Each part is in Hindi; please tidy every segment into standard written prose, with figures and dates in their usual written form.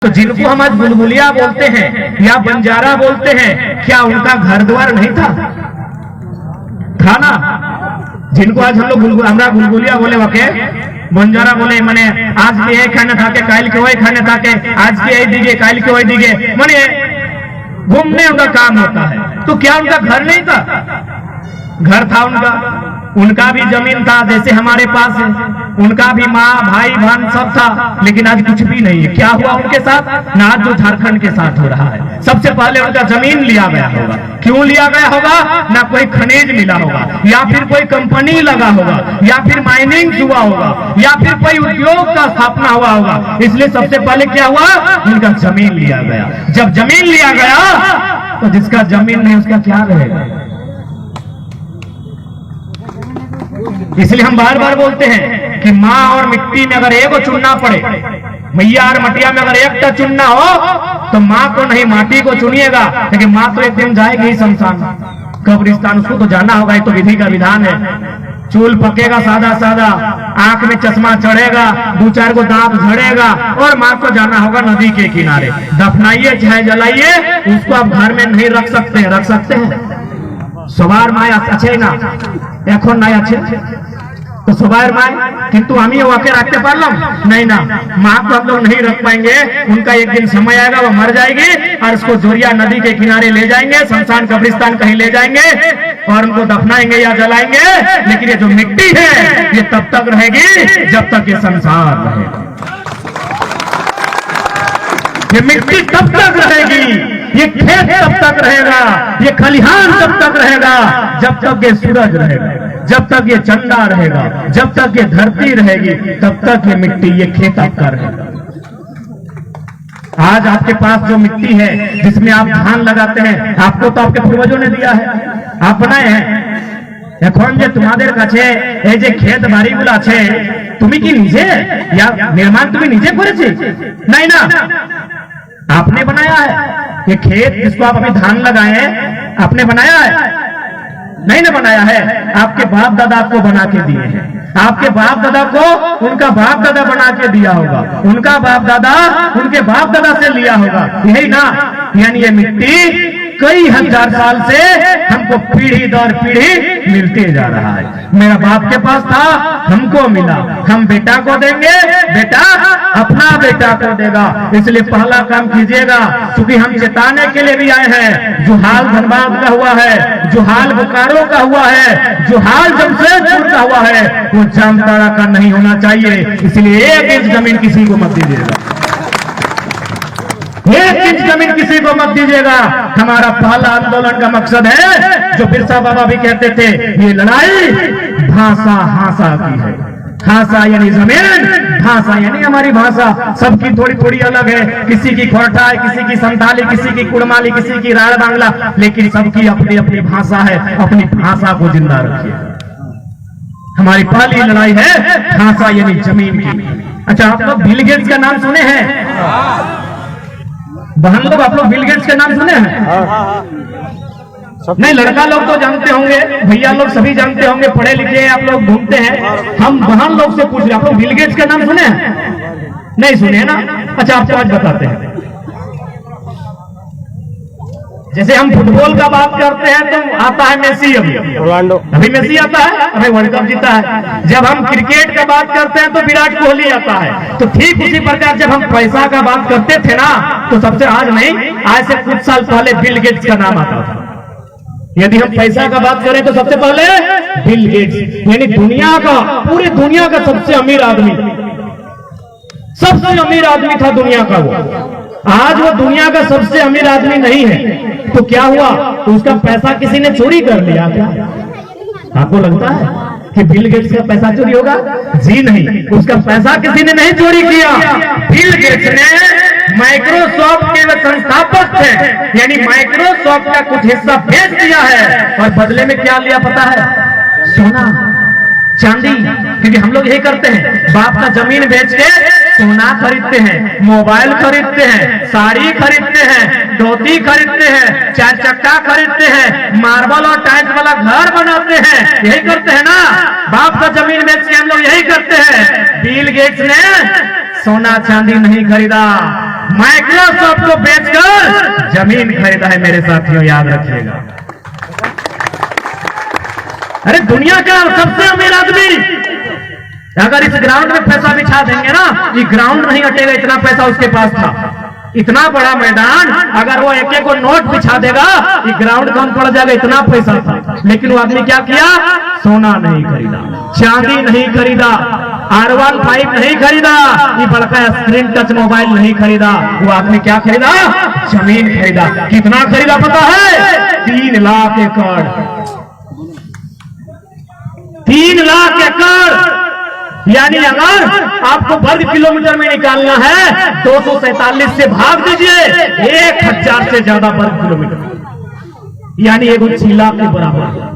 तो जिनको हम आज बुलबुलिया बोलते हैं या बंजारा बोलते हैं, क्या उनका घर द्वार नहीं था? था ना? जिनको आज हम लोग हमरा बुलबुलिया बोले वके बंजारा बोले मने आज के ये खाने था के काल के वही खाने था के आज के यही दिगे काल के वही दिगे, मने घूमने उनका काम होता है। तो क्या उनका घर नहीं था? घर था उनका भी जमीन था जैसे हमारे पास है, उनका भी माँ भाई बहन सब था, लेकिन आज कुछ भी नहीं है। क्या हुआ उनके साथ? ना जो झारखंड के साथ हो रहा है। सबसे पहले उनका जमीन लिया गया होगा। क्यों लिया गया होगा? ना कोई खनिज मिला होगा, या फिर कोई कंपनी लगा होगा, या फिर माइनिंग हुआ होगा, या फिर कोई उद्योग का स्थापना हुआ होगा। इसलिए सबसे पहले क्या हुआ? उनका जमीन लिया गया। जब जमीन लिया गया तो जिसका जमीन नहीं उसका क्या रहेगा? इसलिए हम बार बार बोलते हैं कि माँ और मिट्टी में अगर एक चुनना पड़े, मैया और मटिया में अगर एक चुनना हो तो माँ को नहीं माटी को चुनिएगा, लेकिन माँ तो एक दिन जाएगी ही शमशान कब्रिस्तान, उसको तो जाना होगा। ये तो विधि का विधान है। चूल पकेगा सादा सादा, आंख में चश्मा चढ़ेगा, 2-4 को दांत झड़ेगा और माँ को जाना होगा नदी के किनारे। दफनाइए चाहे जलाइए, उसको आप घर में नहीं रख सकते हैं। रख सकते हैं সবার মায় আছে না, এখন নাই আছে तो सवार माय, किंतु हम ही वाके रखते पारलाम नहीं ना। माँ को हम लोग नहीं रख पाएंगे। उनका एक दिन समय आएगा, वो मर जाएगी और उसको जोरिया नदी के किनारे ले जाएंगे, शमशान कब्रिस्तान कहीं ले जाएंगे और उनको दफनाएंगे या जलाएंगे। लेकिन ये जो मिट्टी है ये तब तक रहेगी जब तक ये संसार रहेगा। ये मिट्टी तब तक रहेगी, ये खेत तब तक रहेगा, ये खलिहान तब तक रहेगा जब तक ये सूरज रहेगा, जब तक ये चंदा रहेगा, जब तक ये धरती रहेगी, तब तक ये मिट्टी ये खेत आपका रहेगा। आज आपके पास जो मिट्टी है जिसमें आप धान लगाते हैं, आपको तो आपके पूर्वजों ने दिया है, आप बनाए हैं। এখন যে তোমাদের কাছে এই যে ক্ষেত বাড়িগুলো আছে, তুমি কি নিজে या निर्माण তুমি নিজে করেছি? नहीं ना, आपने बनाया है। ये खेत जिसको आप अभी धान लगाए हैं, आपने बनाया है? नहीं ना बनाया है। आपके बाप दादा आपको बना के दिए हैं। आपके बाप दादा को उनका बाप दादा बना के दिया होगा, उनका बाप दादा उनके बाप दादा से लिया होगा, यही ना। यानी ये मिट्टी कई हजार साल से हमको पीढ़ी दर पीढ़ी मिलते जा रहा है। मेरा बाप के पास था, हमको मिला, हम बेटा को देंगे, बेटा अपना बेटा को देगा। इसलिए पहला काम कीजिएगा, क्योंकि हम चेताने के लिए भी आए हैं। जो हाल धनबाद का हुआ है, जो हाल बोकारो का हुआ है, जो हाल जमशेदपुर का हुआ है, वो जामताड़ा का नहीं होना चाहिए। इसलिए 1 इंच जमीन किसी को मत दीजिएगा, 1 इंच जमीन किसी को मत दीजिएगा। हमारा पहला आंदोलन का मकसद है, जो बिरसा बाबा भी कहते थे, ये लड़ाई भाषा हासा की है। भाषा यानी जमीन, भाषा यानी हमारी भाषा। सबकी थोड़ी थोड़ी अलग है, किसी की खोरठा है, किसी की संथाली, किसी की कुड़माली, किसी की राड़ बांग्ला, लेकिन सबकी अपनी अपनी भाषा है। अपनी भाषा को जिंदा रखिए। हमारी पहली लड़ाई है भाषा यानी जमीन की। अच्छा, आप लोग बिल गेट्स का नाम सुने हैं? बहन लोग, आप लोग बिल गेट्स के नाम सुने हैं? नहीं, लड़का लोग तो जानते होंगे, भैया लोग सभी जानते होंगे, पढ़े लिखे आप लोग घूमते हैं। हम बहन लोग से पूछ रहे, आप लोग बिल गेट्स का नाम सुने हैं? नहीं सुने ना? अच्छा, आपको आज बताते हैं। जैसे हम फुटबॉल का बात करते हैं तो आता है मेसी, अभी मेसी आता है, अभी वर्ल्ड कप जीता है। जब हम क्रिकेट का बात करते हैं तो विराट कोहली आता है। तो ठीक उसी प्रकार जब हम पैसा का बात करते थे ना, तो सबसे आज नहीं, आज से कुछ साल पहले बिल गेट्स का नाम आता था। यदि हम पैसा का बात करें तो सबसे पहले बिल गेट्स, यानी दुनिया का, पूरी दुनिया का सबसे अमीर आदमी, सबसे अमीर आदमी था दुनिया का वो। आज वो दुनिया का सबसे अमीर आदमी नहीं है, तो क्या हुआ? तो उसका पैसा किसी ने चोरी कर लिया क्या? आपको लगता है कि बिल गेट्स का पैसा चोरी होगा? जी नहीं, उसका पैसा किसी ने नहीं चोरी किया। बिल गेट्स ने माइक्रोसॉफ्ट के वे संस्थापक थे, यानी माइक्रोसॉफ्ट का कुछ हिस्सा बेच दिया है और बदले में क्या लिया पता है? सोना चांदी। क्योंकि हम लोग यही करते हैं, बाप का जमीन बेच के सोना खरीदते हैं, मोबाइल खरीदते हैं, साड़ी खरीदते हैं, धोती खरीदते हैं, 4 चक्का खरीदते हैं, मार्बल और टाइल्स वाला घर बनाते हैं। यही करते हैं ना, बाप का जमीन बेच के हम लोग यही करते हैं। बिल गेट्स ने सोना चांदी नहीं खरीदा, माइक्रोसॉफ्ट को बेचकर जमीन खरीदा है मेरे साथियों, याद रखिएगा। अरे दुनिया का सबसे अमीर आदमी अगर इस ग्राउंड में पैसा बिछा देंगे ना, ये ग्राउंड नहीं हटेगा, इतना पैसा उसके पास था। इतना बड़ा मैदान अगर वो एक एक को नोट बिछा देगा, ये ग्राउंड कम पड़ जाएगा, इतना पैसा था। लेकिन वो आदमी क्या किया? सोना नहीं खरीदा, चांदी नहीं खरीदा, R15 नहीं खरीदा, ये बड़का स्क्रीन टच मोबाइल नहीं खरीदा। वो आदमी क्या खरीदा? जमीन खरीदा। कितना खरीदा पता है? 3 लाख एकड़। 3 लाख एकड़, यानी अगर आपको वर्ग किलोमीटर में निकालना है 247 से भाग दीजिए, 1000 से ज्यादा वर्ग किलोमीटर, यानी एक जिला के बराबर,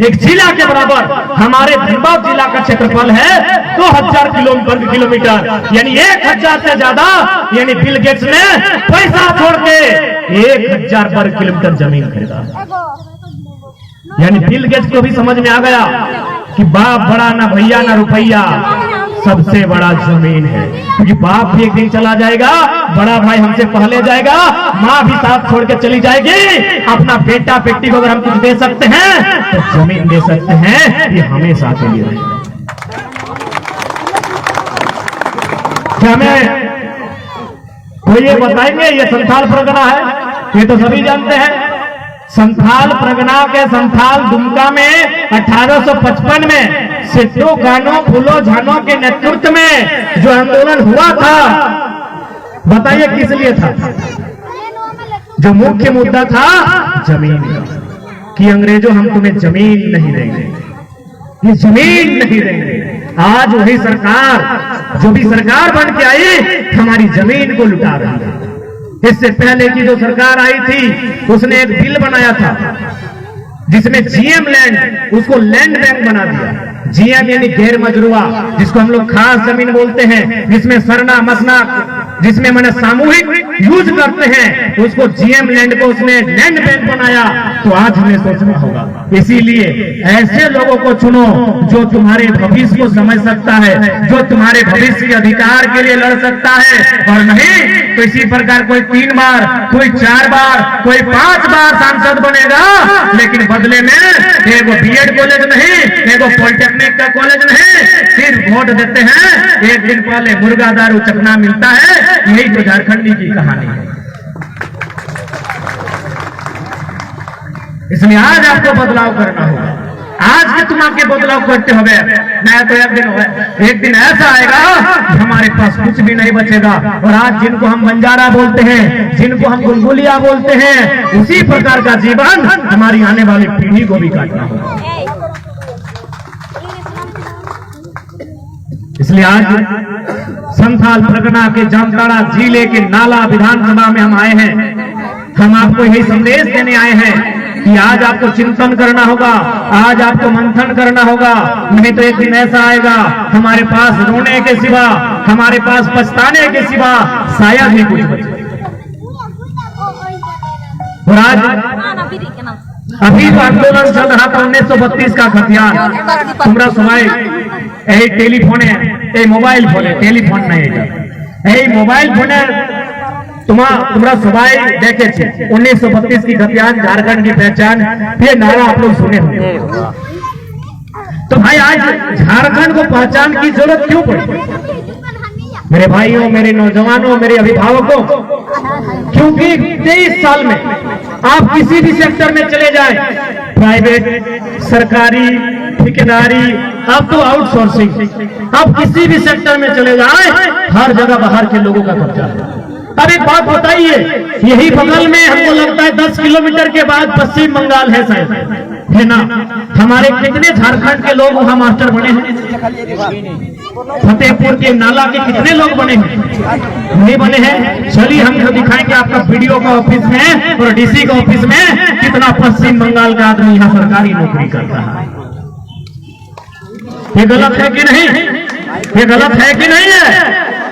एक जिला के बराबर हमारे धनबाद जिला का क्षेत्रफल है 2000 वर्ग किलोमीटर, यानी 1000 से ज्यादा। यानी बिल गेट्स ने पैसा छोड़ के 1000 वर्ग किलोमीटर जमीन खरीदा। यानी बिल गेट्स को भी समझ में आ गया कि बाप बड़ा ना भैया ना रुपया, सबसे बड़ा जमीन है। क्योंकि बाप भी एक दिन चला जाएगा, बड़ा भाई हमसे पहले जाएगा, माँ भी साथ छोड़ के चली जाएगी। अपना बेटा बेटी को अगर हम कुछ दे सकते हैं तो जमीन दे सकते हैं, ये हमेशा के लिए रहेगा। क्या हमें कोई ये बताएंगे ये संथाल परगना है? ये तो सभी जानते हैं। संथाल परगना के संथाल दुमका में 1855 में सिद्धू कान्हो फूलो झानो के नेतृत्व में जो आंदोलन हुआ था, बताइए किस लिए था? जो मुख्य मुद्दा था जमीन का, कि अंग्रेजों हम तुम्हें जमीन नहीं देंगे, ये जमीन नहीं देंगे। आज वही सरकार जो भी सरकार बन के आई हमारी जमीन को लुटा रही है। इससे पहले की जो सरकार आई थी उसने एक बिल बनाया था जिसमें जीएम लैंड, उसको लैंड बैंक बना दिया। जीएम यानी गैर मजरूआ, जिसको हम लोग खास जमीन बोलते हैं, जिसमें सरना मसना, जिसमें मैंने सामूहिक यूज करते हैं, उसको जीएम लैंड को उसने लैंड बैंक बनाया। तो आज हमें सोचना होगा, इसीलिए ऐसे लोगों को चुनो जो तुम्हारे भविष्य को समझ सकता है, जो तुम्हारे भविष्य के अधिकार के लिए लड़ सकता है। और नहीं तो इसी प्रकार कोई 3 बार, कोई 4 बार, कोई 5 बार सांसद बनेगा, लेकिन बदले में एगो बीएड कॉलेज नहीं, एगो पॉलिटेक्निक का कॉलेज नहीं, सिर्फ वोट देते हैं। एक दिन पहले मुर्गा दारू चखना मिलता है। यही तो झारखंडी की कहानी है। इसलिए आज आपको बदलाव करना होगा। आज के तुम आके बदलाव करते हो गए, मैं तो एक दिन ऐसा आएगा हमारे पास कुछ भी नहीं बचेगा। और आज जिनको हम बंजारा बोलते हैं, जिनको हम गुलगुलिया बोलते हैं, उसी प्रकार का जीवन हमारी आने वाली पीढ़ी को भी काटना होगा। इसलिए आज संथाल परगना के जामताड़ा जिले के नाला विधानसभा में हम आए हैं। हम आपको यही संदेश देने आए हैं कि आज आपको चिंतन करना होगा, आज आपको मंथन करना होगा। नहीं तो एक दिन ऐसा आएगा हमारे पास रोने के सिवा, हमारे पास पछताने के सिवा शायद ही कुछ बचे। और आज अभी तो आंदोलन चल रहा था 1932 का खतियान, तुम्हारा सुनाई यही टेलीफोन है, ये मोबाइल फोन है, टेलीफोन नहीं है, यही मोबाइल फोन है। तुम्हारा सवाई देखे थे 1932 की खतियान, झारखंड की पहचान, ये नारा आप लोग सुने होंगे। तो भाई आज झारखंड को पहचान की जरूरत क्यों पड़ी? मेरे भाइयों, मेरे नौजवानों, मेरे अभिभावकों, क्योंकि 23 साल में आप किसी भी सेक्टर में चले जाएं, प्राइवेट, सरकारी, ठेकेदारी, अब तो आउटसोर्सिंग, अब किसी भी सेक्टर में चले जाएं, हर जगह बाहर के लोगों का कब्जा है। अब एक बात बताइए, यही बगल में हमको लगता है 10 किलोमीटर के बाद पश्चिम बंगाल है शायद, है ना? हमारे कितने झारखंड के लोग वहां मास्टर बने हैं? फतेहपुर के नाला के कितने लोग बने हैं? नहीं बने हैं। चलिए हम दिखाएंगे आपका वीडियो का ऑफिस में और डीसी का ऑफिस में कितना पश्चिम बंगाल का आदमी यहाँ सरकारी नौकरी कर रहा है। ये गलत है कि नहीं? ये गलत है कि नहीं है?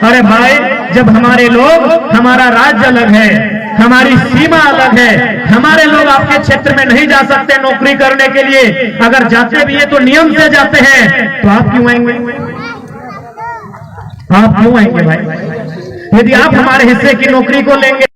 अरे भाई, जब हमारे लोग, हमारा राज्य अलग है, हमारी सीमा अलग है, हमारे लोग आपके क्षेत्र में नहीं जा सकते नौकरी करने के लिए, अगर जाते भी है तो नियम से जाते हैं, तो आप क्यों आएंगे? आप क्यों आएंगे भाई? यदि आप हमारे हिस्से की नौकरी को लेंगे